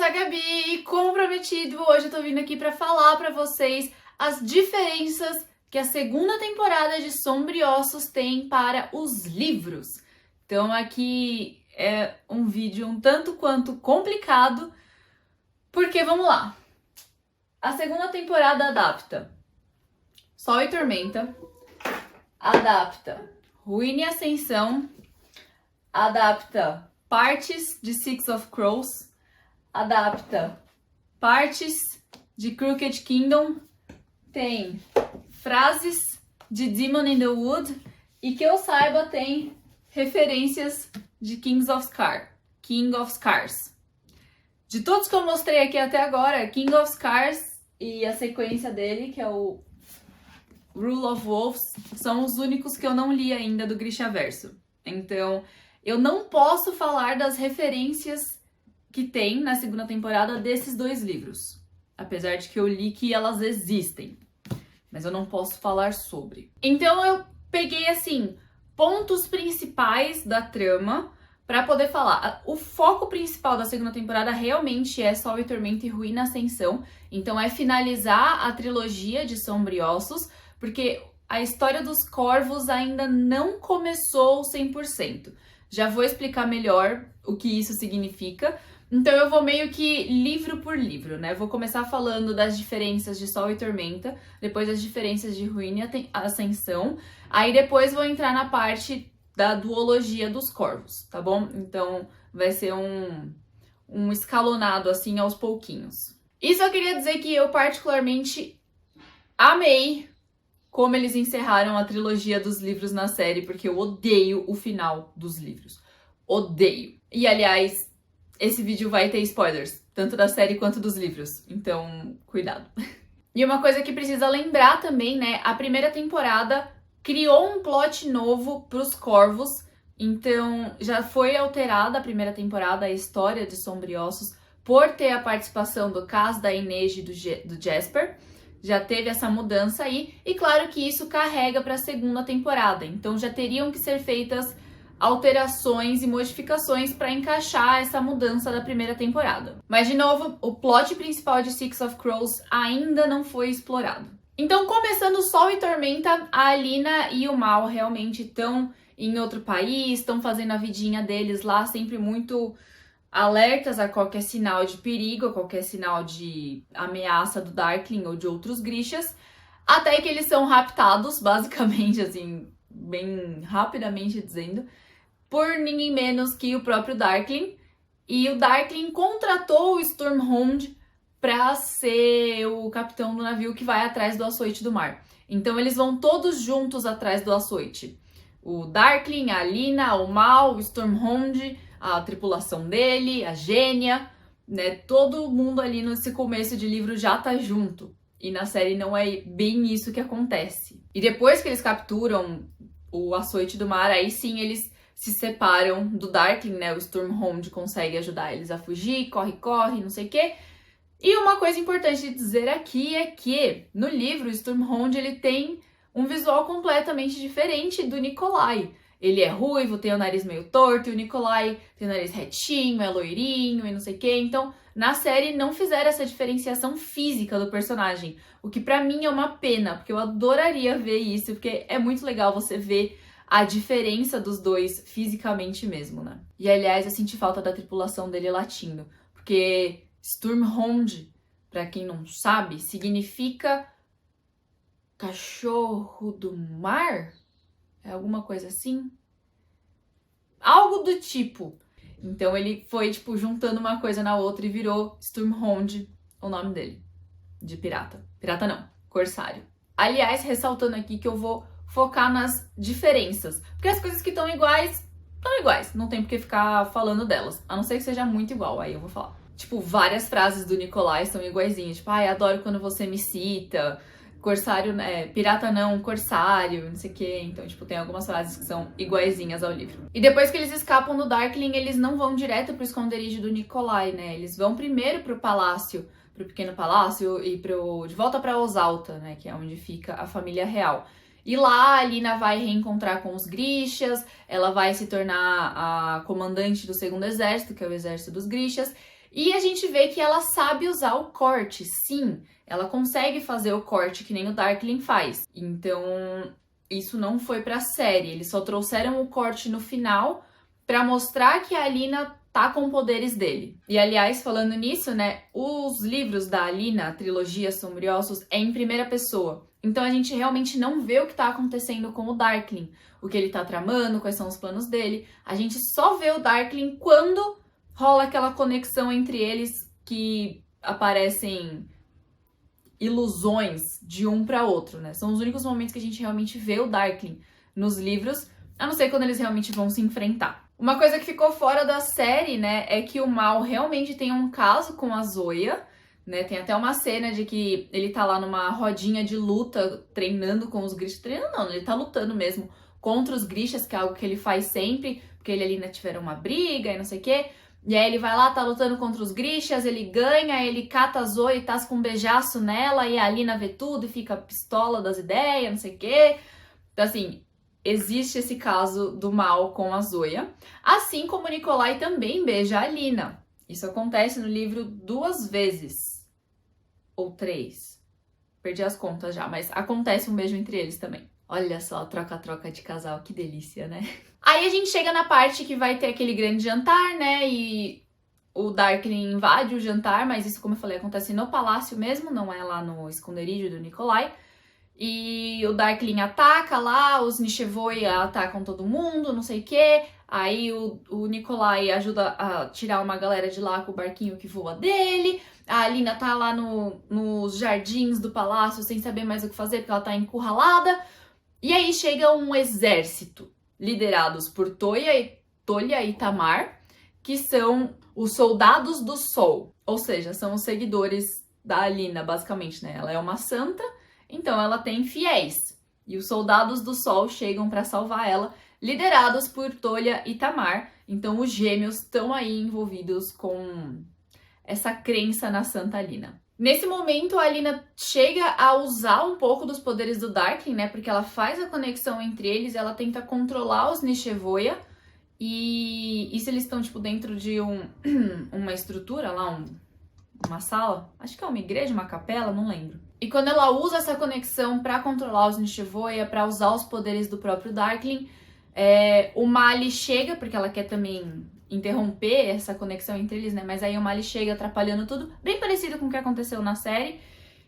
a Gabi e, como prometido, hoje eu tô vindo aqui pra falar pra vocês as diferenças que a segunda temporada de Sombriossos tem para os livros. Então aqui é um vídeo um tanto quanto complicado, porque vamos lá. A segunda temporada adapta Sol e Tormenta, adapta Ruína e Ascensão, adapta partes de Six of Crows, adapta partes de Crooked Kingdom, tem frases de Demon in the Wood e que eu saiba tem referências de King of Scars. De todos que eu mostrei aqui até agora, King of Scars e a sequência dele, que é o Rule of Wolves, são os únicos que eu não li ainda do Grishaverso. Então, eu não posso falar das referências que tem na segunda temporada desses dois livros. Apesar de que eu li que elas existem. Mas eu não posso falar sobre. Então eu peguei, assim, pontos principais da trama pra poder falar. O foco principal da segunda temporada realmente é Sol e Tormenta e Ruína e Ascensão. Então é finalizar a trilogia de Sombriossos, porque a história dos Corvos ainda não começou 100%. Já vou explicar melhor o que isso significa. Então eu vou meio que livro por livro, né? Vou começar falando das diferenças de Sol e Tormenta, depois das diferenças de Ruína e Ascensão, aí depois vou entrar na parte da duologia dos Corvos, tá bom? Então vai ser um escalonado assim aos pouquinhos. E só queria dizer que eu particularmente amei como eles encerraram a trilogia dos livros na série, porque eu odeio o final dos livros. Odeio. E aliás, esse vídeo vai ter spoilers, tanto da série quanto dos livros, então cuidado. E uma coisa que precisa lembrar também, né, a primeira temporada criou um plot novo pros Corvos, então já foi alterada a primeira temporada, a história de Sombriossos, por ter a participação do Cas, da Inês e do Jasper, já teve essa mudança aí, e claro que isso carrega para a segunda temporada, então já teriam que ser feitas alterações e modificações para encaixar essa mudança da primeira temporada. Mas, de novo, o plot principal de Six of Crows ainda não foi explorado. Então, começando Sol e Tormenta, a Alina e o Mal realmente estão em outro país, estão fazendo a vidinha deles lá, sempre muito alertas a qualquer sinal de perigo, a qualquer sinal de ameaça do Darkling ou de outros Grishas, até que eles são raptados, basicamente, assim, bem rapidamente dizendo, por ninguém menos que o próprio Darkling. E o Darkling contratou o Stormhound para ser o capitão do navio que vai atrás do Açoite do Mar. Então eles vão todos juntos atrás do Açoite. O Darkling, a Alina, o Mal, o Stormhound, a tripulação dele, a Gênia, né? Todo mundo ali nesse começo de livro já tá junto. E na série não é bem isso que acontece. E depois que eles capturam o Açoite do Mar, aí sim eles se separam do Darkling, né? O Stormhound consegue ajudar eles a fugir, corre, não sei o quê. E uma coisa importante de dizer aqui é que no livro o Stormhound ele tem um visual completamente diferente do Nikolai. Ele é ruivo, tem o nariz meio torto, e o Nikolai tem o nariz retinho, é loirinho e não sei o quê. Então, na série não fizeram essa diferenciação física do personagem, o que pra mim é uma pena, porque eu adoraria ver isso, porque é muito legal você ver a diferença dos dois fisicamente mesmo, né? E aliás, eu senti falta da tripulação dele latindo, porque Stormhound, pra quem não sabe, significa cachorro do mar? É alguma coisa assim? Algo do tipo. Então ele foi, tipo, juntando uma coisa na outra e virou Stormhound, o nome dele, de pirata. Pirata não, corsário. Aliás, ressaltando aqui que eu vou focar nas diferenças, porque as coisas que estão iguais, não tem por que ficar falando delas, a não ser que seja muito igual, aí eu vou falar. Tipo, várias frases do Nikolai são iguaizinhas, tipo, ai, adoro quando você me cita, corsário, pirata não, corsário, não sei o que. Então, tipo, tem algumas frases que são iguaizinhas ao livro. E depois que eles escapam do Darkling, eles não vão direto pro esconderijo do Nikolai, né? Eles vão primeiro pro palácio, pro pequeno palácio e de volta pra Osalta, né? Que é onde fica a família real. E lá a Alina vai reencontrar com os Grishas, ela vai se tornar a comandante do segundo exército, que é o exército dos Grishas. E a gente vê que ela sabe usar o corte, sim. Ela consegue fazer o corte que nem o Darkling faz. Então, isso não foi pra série. Eles só trouxeram o corte no final pra mostrar que a Alina tá com poderes dele. E, aliás, falando nisso, né, os livros da Alina, a trilogia Sombriossos, é em primeira pessoa. Então, a gente realmente não vê o que tá acontecendo com o Darkling, o que ele tá tramando, quais são os planos dele. A gente só vê o Darkling quando rola aquela conexão entre eles que aparecem ilusões de um para outro, né? São os únicos momentos que a gente realmente vê o Darkling nos livros, a não ser quando eles realmente vão se enfrentar. Uma coisa que ficou fora da série, né, é que o Mal realmente tem um caso com a Zoya, né? Tem até uma cena de que ele tá lá numa rodinha de luta, treinando com os Grishas. Treinando não, ele tá lutando mesmo contra os Grishas, que é algo que ele faz sempre, porque ele e a Alina tiveram uma briga e não sei o quê. E aí ele vai lá, tá lutando contra os Grishas, ele ganha, ele cata a Zoe e tasca um beijaço nela, e a Alina vê tudo e fica pistola das ideias, não sei o quê. Então, assim, existe esse caso do Mal com a Zoya. Assim como o Nikolai também beija a Alina. Isso acontece no livro 2 vezes. Ou 3. Perdi as contas já, mas acontece um beijo entre eles também. Olha só, troca-troca de casal, que delícia, né? Aí a gente chega na parte que vai ter aquele grande jantar, né? E o Darkling invade o jantar, mas isso, como eu falei, acontece no palácio mesmo, não é lá no esconderijo do Nikolai. E o Darkling ataca lá, os Nichevoia atacam todo mundo, não sei o quê. Aí o Nikolai ajuda a tirar uma galera de lá com o barquinho que voa dele. A Alina tá lá nos jardins do palácio sem saber mais o que fazer, porque ela tá encurralada. E aí chega um exército, liderados por Tolya e Tamar, que são os soldados do sol. Ou seja, são os seguidores da Alina, basicamente, né? Ela é uma santa, então ela tem fiéis. E os soldados do sol chegam para salvar ela, liderados por Tolya e Tamar. Então os gêmeos estão aí envolvidos com essa crença na Santa Alina. Nesse momento, a Alina chega a usar um pouco dos poderes do Darkling, né? Porque ela faz a conexão entre eles, ela tenta controlar os Nichevoia. E se eles estão, tipo, dentro de uma estrutura lá, uma sala? Acho que é uma igreja, uma capela, não lembro. E quando ela usa essa conexão pra controlar os Nichevoia, pra usar os poderes do próprio Darkling, o Mali chega, porque ela quer também interromper essa conexão entre eles, né? Mas aí o Mali chega atrapalhando tudo, bem parecido com o que aconteceu na série.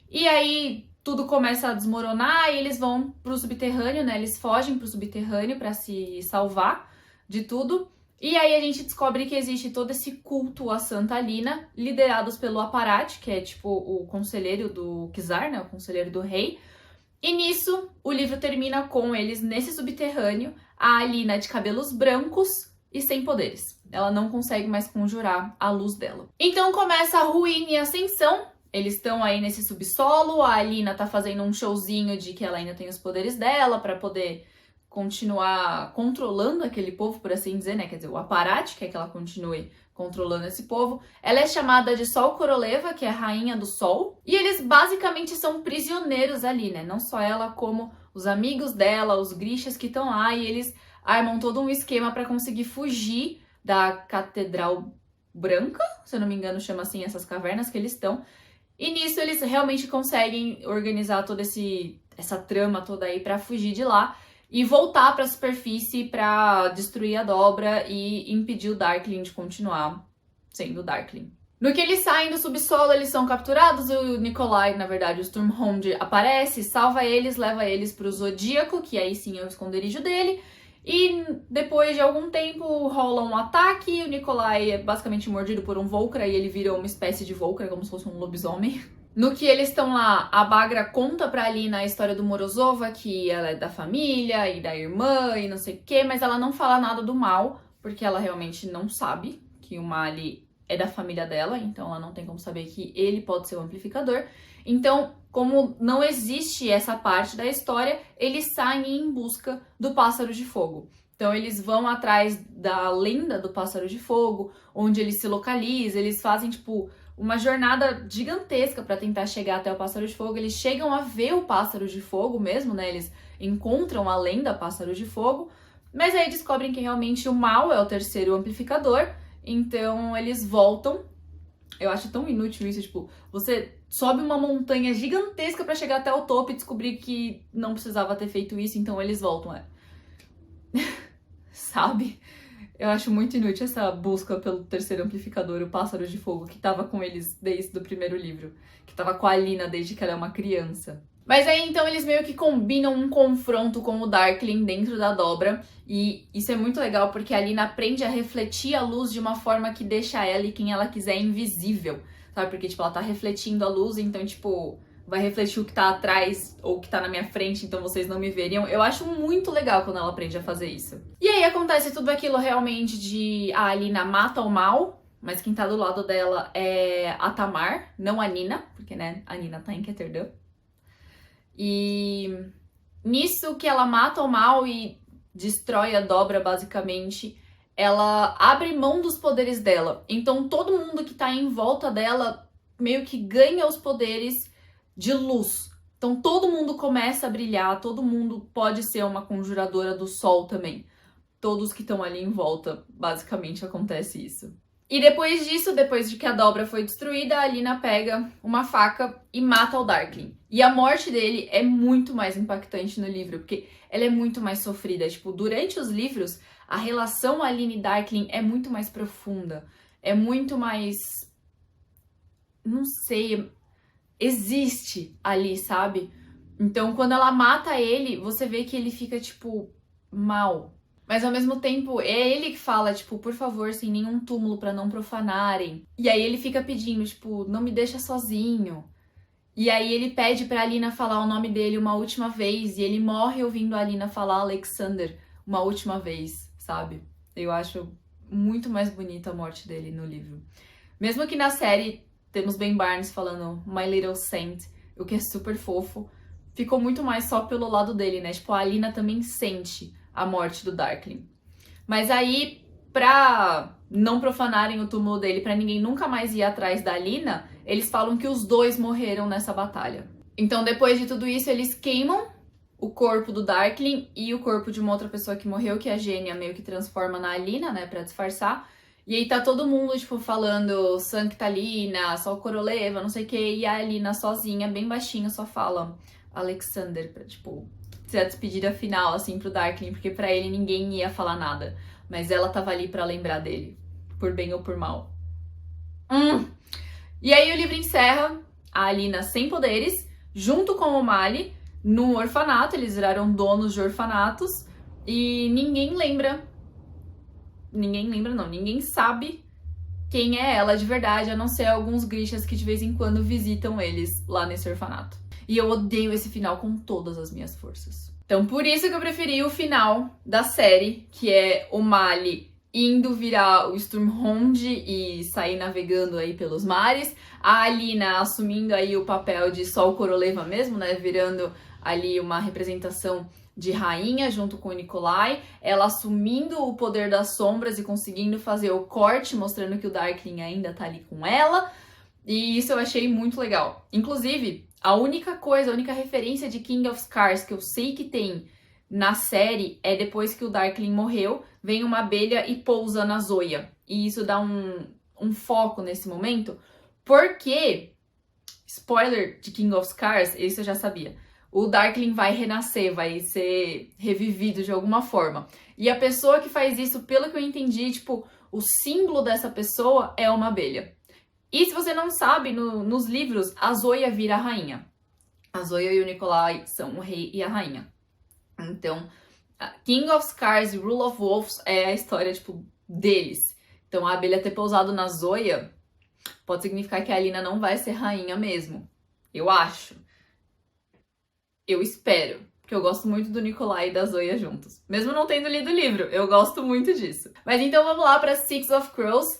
E aí tudo começa a desmoronar e eles vão pro subterrâneo, né? Eles fogem pro subterrâneo pra se salvar de tudo. E aí a gente descobre que existe todo esse culto à Santa Alina, liderados pelo Aparat, que é tipo o conselheiro do Czar, né? O conselheiro do rei. E nisso, o livro termina com eles nesse subterrâneo, a Alina de cabelos brancos e sem poderes. Ela não consegue mais conjurar a luz dela. Então começa a ruína e ascensão. Eles estão aí nesse subsolo, a Alina tá fazendo um showzinho de que ela ainda tem os poderes dela pra poder continuar controlando aquele povo, por assim dizer, né? Quer dizer, o Aparat quer que ela continue controlando esse povo. Ela é chamada de Sol Koroleva, que é a rainha do sol. E eles basicamente são prisioneiros ali, né? Não só ela, como os amigos dela, os Grishas que estão lá. E eles armam todo um esquema para conseguir fugir da Catedral Branca, se eu não me engano chama assim essas cavernas que eles estão. E nisso eles realmente conseguem organizar toda essa trama toda aí para fugir de lá e voltar para a superfície para destruir a dobra e impedir o Darkling de continuar sendo Darkling. No que eles saem do subsolo, eles são capturados, o Nikolai, na verdade, o Stormhound aparece, salva eles, leva eles para o Zodíaco, que aí sim é o esconderijo dele. E depois de algum tempo rola um ataque, o Nikolai é basicamente mordido por um Volcra e ele vira uma espécie de Volcra, como se fosse um lobisomem. No que eles estão lá, a Bagra conta pra Alina a história do Morozova, que ela é da família e da irmã e não sei o que, mas ela não fala nada do Mal, porque ela realmente não sabe que o Mali é da família dela, então ela não tem como saber que ele pode ser o amplificador. Então, como não existe essa parte da história, eles saem em busca do Pássaro de Fogo. Então eles vão atrás da lenda do Pássaro de Fogo, onde ele se localiza, eles fazem tipo uma jornada gigantesca para tentar chegar até o Pássaro de Fogo. Eles chegam a ver o Pássaro de Fogo mesmo, né? Eles encontram a lenda Pássaro de Fogo, mas aí descobrem que realmente o Mal é o terceiro amplificador, então eles voltam Eu acho tão inútil isso, tipo, você sobe uma montanha gigantesca pra chegar até o topo e descobrir que não precisava ter feito isso, então eles voltam, sabe? Eu acho muito inútil essa busca pelo terceiro amplificador, o Pássaro de Fogo, que tava com eles desde o primeiro livro, que tava com a Alina desde que ela é uma criança. Mas aí, então, eles meio que combinam um confronto com o Darkling dentro da dobra, e isso é muito legal porque a Alina aprende a refletir a luz de uma forma que deixa ela e quem ela quiser invisível, sabe? Porque, tipo, ela tá refletindo a luz, então, tipo, vai refletir o que tá atrás ou o que tá na minha frente, então vocês não me veriam. Eu acho muito legal quando ela aprende a fazer isso. E aí acontece tudo aquilo realmente de a Alina mata o mal, mas quem tá do lado dela é a Tamar, não a Nina, porque, né, a Nina tá em Ketterdam. E nisso que ela mata o mal e destrói a dobra, basicamente, ela abre mão dos poderes dela. Então todo mundo que tá em volta dela meio que ganha os poderes de luz. Então todo mundo começa a brilhar, todo mundo pode ser uma conjuradora do sol também. Todos que estão ali em volta, basicamente acontece isso. E depois disso, depois de que a dobra foi destruída, a Alina pega uma faca e mata o Darkling. E a morte dele é muito mais impactante no livro, porque ela é muito mais sofrida. Tipo, durante os livros, a relação Alina e Darkling é muito mais profunda. É muito mais... não sei... existe ali, sabe? Então, quando ela mata ele, você vê que ele fica, tipo, mal. Mas, ao mesmo tempo, é ele que fala, tipo, por favor, sem nenhum túmulo pra não profanarem. E aí ele fica pedindo, tipo, não me deixa sozinho. E aí ele pede pra Alina falar o nome dele uma última vez. E ele morre ouvindo a Alina falar Alexander uma última vez, sabe? Eu acho muito mais bonita a morte dele no livro. Mesmo que na série temos Ben Barnes falando My Little Saint, o que é super fofo. Ficou muito mais só pelo lado dele, né? Tipo, a Alina também sente a morte do Darkling. Mas aí, pra não profanarem o túmulo dele, pra ninguém nunca mais ir atrás da Alina, eles falam que os dois morreram nessa batalha. Então, depois de tudo isso, eles queimam o corpo do Darkling e o corpo de uma outra pessoa que morreu, que a Gênia meio que transforma na Alina, né, pra disfarçar. E aí tá todo mundo, tipo, falando Sancta Alina, Sol Coroleva, não sei o que, e a Alina sozinha, bem baixinha, só fala Alexander, pra, tipo, ser a despedida final, assim, pro Darkling, porque pra ele ninguém ia falar nada. Mas ela tava ali pra lembrar dele, por bem ou por mal. E aí o livro encerra a Alina sem poderes, junto com o Mali, num orfanato, eles viraram donos de orfanatos, e ninguém sabe quem é ela de verdade, a não ser alguns grixas que de vez em quando visitam eles lá nesse orfanato. E eu odeio esse final com todas as minhas forças. Então, por isso que eu preferi o final da série, que é o Mali indo virar o Sturmhond e sair navegando aí pelos mares, a Alina assumindo aí o papel de Sol Coroleva mesmo, né, virando ali uma representação de rainha junto com o Nikolai, ela assumindo o poder das sombras e conseguindo fazer o corte, mostrando que o Darkling ainda tá ali com ela, e isso eu achei muito legal. Inclusive, a única referência de King of Scars que eu sei que tem na série é depois que o Darkling morreu, vem uma abelha e pousa na Zoya. E isso dá um foco nesse momento, porque, spoiler de King of Scars, isso eu já sabia, o Darkling vai renascer, vai ser revivido de alguma forma. E a pessoa que faz isso, pelo que eu entendi, tipo, o símbolo dessa pessoa é uma abelha. E se você não sabe, nos livros, a Zoya vira a rainha. A Zoya e o Nikolai são o rei e a rainha. Então, King of Scars e Rule of Wolves é a história, tipo, deles. Então, a abelha ter pousado na Zoya pode significar que a Alina não vai ser rainha mesmo. Eu acho. Eu espero. Porque eu gosto muito do Nikolai e da Zoya juntos. Mesmo não tendo lido o livro, eu gosto muito disso. Mas então vamos lá para Six of Crows.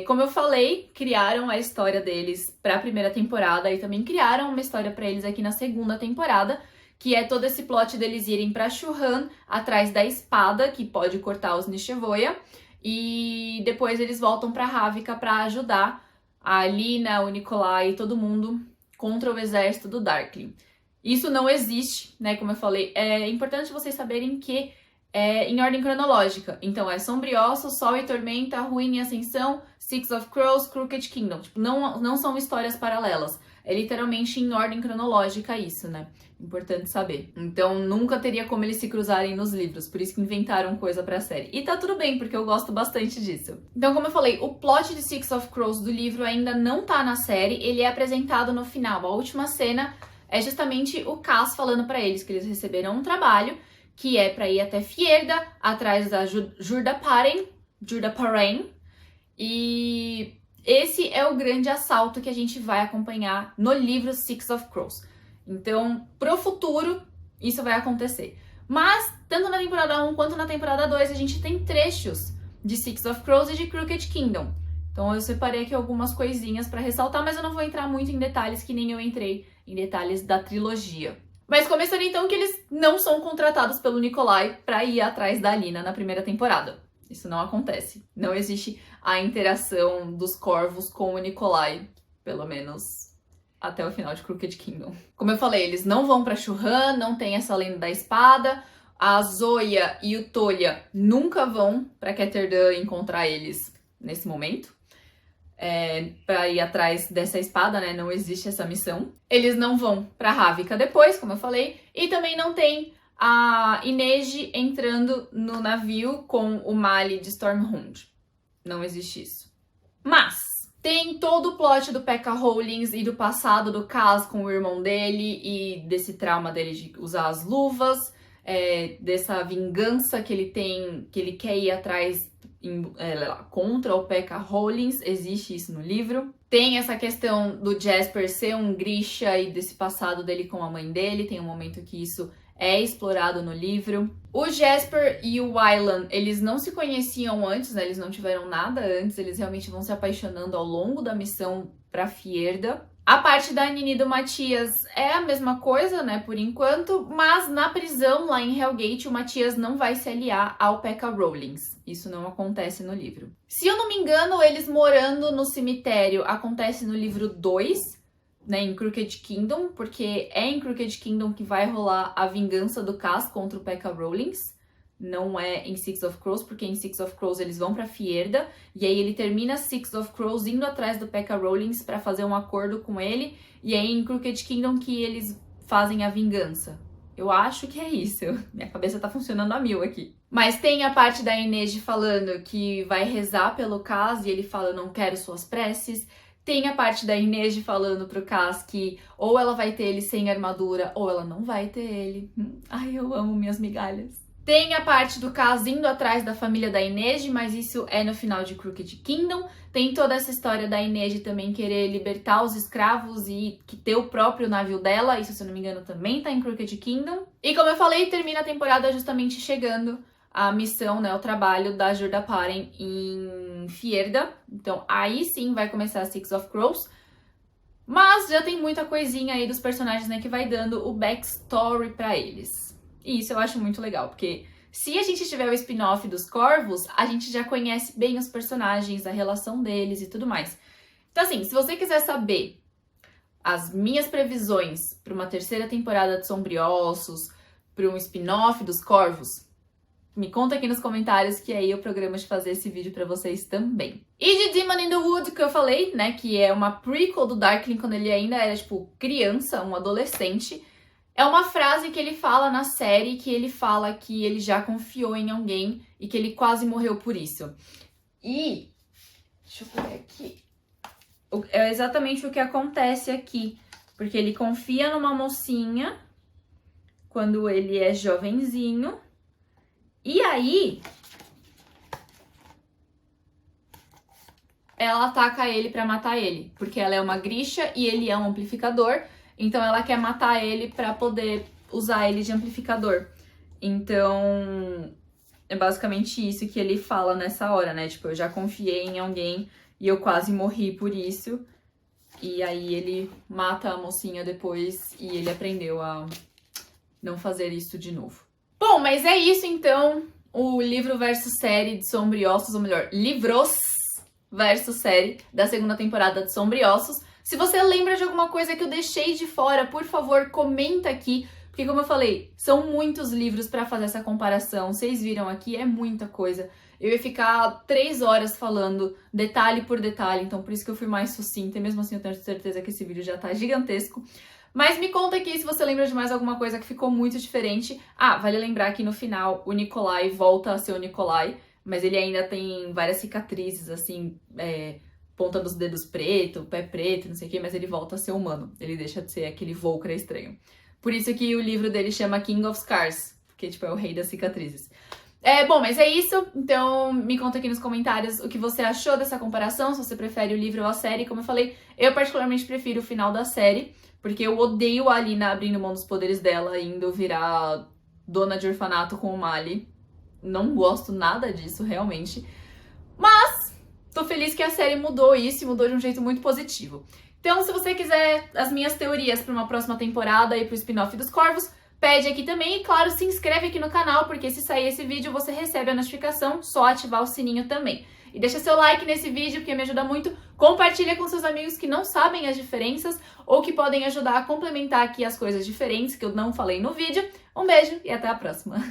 Como eu falei, criaram a história deles para a primeira temporada e também criaram uma história para eles aqui na segunda temporada, que é todo esse plot deles irem para Shuhan atrás da espada que pode cortar os Nishivoya, e depois eles voltam para Ravnica para ajudar a Alina, o Nikolai e todo mundo contra o exército do Darkling. Isso não existe, né? Como eu falei, é importante vocês saberem que em ordem cronológica. Então é Sombriossos, Sol e Tormenta, Ruína e Ascensão, Six of Crows, Crooked Kingdom. Tipo, não são histórias paralelas. É literalmente em ordem cronológica isso, né? Importante saber. Então nunca teria como eles se cruzarem nos livros, por isso que inventaram coisa pra série. E tá tudo bem, porque eu gosto bastante disso. Então, como eu falei, o plot de Six of Crows do livro ainda não tá na série, ele é apresentado no final. A última cena é justamente o Cass falando pra eles que eles receberam um trabalho, que é pra ir até Fjerda, atrás da Jurdaparen, e esse é o grande assalto que a gente vai acompanhar no livro Six of Crows. Então, pro futuro, isso vai acontecer. Mas, tanto na temporada 1 quanto na temporada 2, a gente tem trechos de Six of Crows e de Crooked Kingdom. Então, eu separei aqui algumas coisinhas pra ressaltar, mas eu não vou entrar muito em detalhes, que nem eu entrei em detalhes da trilogia. Mas começando então que eles não são contratados pelo Nikolai pra ir atrás da Alina na primeira temporada. Isso não acontece. Não existe a interação dos corvos com o Nikolai, pelo menos até o final de Crooked Kingdom. Como eu falei, eles não vão pra Shuhan, não tem essa lenda da espada. A Zoya e o Tolya nunca vão pra Ketterdam encontrar eles nesse momento. Pra ir atrás dessa espada, né? Não existe essa missão. Eles não vão pra Ravnica depois, como eu falei. E também não tem a Inej entrando no navio com o Mali de Stormhound. Não existe isso. Mas tem todo o plot do Pekka Rollins e do passado do Cass com o irmão dele e desse trauma dele de usar as luvas, dessa vingança que ele tem, que ele quer ir atrás contra o Pekka Rollins. Existe isso no livro. Tem essa questão do Jasper ser um Grisha e desse passado dele com a mãe dele. Tem um momento que isso é explorado no livro. O Jasper e o Wylan, eles não se conheciam antes, né? Eles não tiveram nada antes. Eles realmente vão se apaixonando ao longo da missão pra Fjerda. A parte da Nini e do Matias é a mesma coisa, né, por enquanto, mas na prisão lá em Hellgate, o Matias não vai se aliar ao Pekka Rollins. Isso não acontece no livro. Se eu não me engano, eles morando no cemitério acontece no livro 2, né, em Crooked Kingdom, porque é em Crooked Kingdom que vai rolar a vingança do Cass contra o Pekka Rollins. Não é em Six of Crows, porque em Six of Crows eles vão pra Fjerda, e aí ele termina Six of Crows indo atrás do Pekka Rollins pra fazer um acordo com ele, e aí em Crooked Kingdom que eles fazem a vingança. Eu acho que é isso. Minha cabeça tá funcionando a mil aqui. Mas tem a parte da Inej falando que vai rezar pelo Cass, e ele fala, eu não quero suas preces. Tem a parte da Inej falando pro Cass que ou ela vai ter ele sem armadura, ou ela não vai ter ele. Ai, eu amo minhas migalhas. Tem a parte do Cass indo atrás da família da Inej, mas isso é no final de Crooked Kingdom. Tem toda essa história da Inej também querer libertar os escravos e ter o próprio navio dela. Isso, se eu não me engano, também tá em Crooked Kingdom. E como eu falei, termina a temporada justamente chegando a missão, né, o trabalho da Jurdaparen em Fjerda. Então aí sim vai começar a Six of Crows. Mas já tem muita coisinha aí dos personagens, né, que vai dando o backstory pra eles. E isso eu acho muito legal, porque se a gente tiver o spin-off dos Corvos, a gente já conhece bem os personagens, a relação deles e tudo mais. Então assim, se você quiser saber as minhas previsões para uma terceira temporada de Sombriossos, para um spin-off dos Corvos, me conta aqui nos comentários que aí eu programo de fazer esse vídeo pra vocês também. E de Demon in the Wood, que eu falei, né, que é uma prequel do Darkling quando ele ainda era, tipo, criança, um adolescente. É uma frase que ele fala na série, que ele fala que ele já confiou em alguém e que ele quase morreu por isso. E, deixa eu ver aqui, é exatamente o que acontece aqui, porque ele confia numa mocinha quando ele é jovenzinho, e aí ela ataca ele pra matar ele, porque ela é uma Grisha e ele é um amplificador. Então ela quer matar ele pra poder usar ele de amplificador. Então é basicamente isso que ele fala nessa hora, né? Tipo, eu já confiei em alguém e eu quase morri por isso. E aí ele mata a mocinha depois e ele aprendeu a não fazer isso de novo. Bom, mas é isso então. O livro versus série de Sombriossos, ou melhor, livros versus série da segunda temporada de Sombriossos. Se você lembra de alguma coisa que eu deixei de fora, por favor, comenta aqui, porque Porque, como eu falei, são muitos livros pra fazer essa comparação. Vocês viram aqui, é muita coisa. Eu ia ficar 3 horas falando detalhe por detalhe, então por isso que eu fui mais sucinta. E mesmo assim eu tenho certeza que esse vídeo já tá gigantesco. Mas me conta aqui se você lembra de mais alguma coisa que ficou muito diferente. Ah, vale lembrar que no final o Nikolai volta a ser o Nikolai, mas ele ainda tem várias cicatrizes, assim, ponta dos dedos preto, pé preto, não sei o que, mas ele volta a ser humano. Ele deixa de ser aquele Volcra estranho. Por isso que o livro dele chama King of Scars, porque, tipo, é o rei das cicatrizes. Bom, mas é isso. Então, me conta aqui nos comentários o que você achou dessa comparação, se você prefere o livro ou a série. Como eu falei, eu particularmente prefiro o final da série, porque eu odeio a Alina abrindo mão dos poderes dela e indo virar dona de orfanato com o Mali. Não gosto nada disso, realmente. Mas tô feliz que a série mudou isso e mudou de um jeito muito positivo. Então, se você quiser as minhas teorias para uma próxima temporada e pro spin-off dos Corvos, pede aqui também. E, claro, se inscreve aqui no canal, porque se sair esse vídeo, você recebe a notificação, só ativar o sininho também. E deixa seu like nesse vídeo, porque me ajuda muito. Compartilha com seus amigos que não sabem as diferenças ou que podem ajudar a complementar aqui as coisas diferentes que eu não falei no vídeo. Um beijo e até a próxima!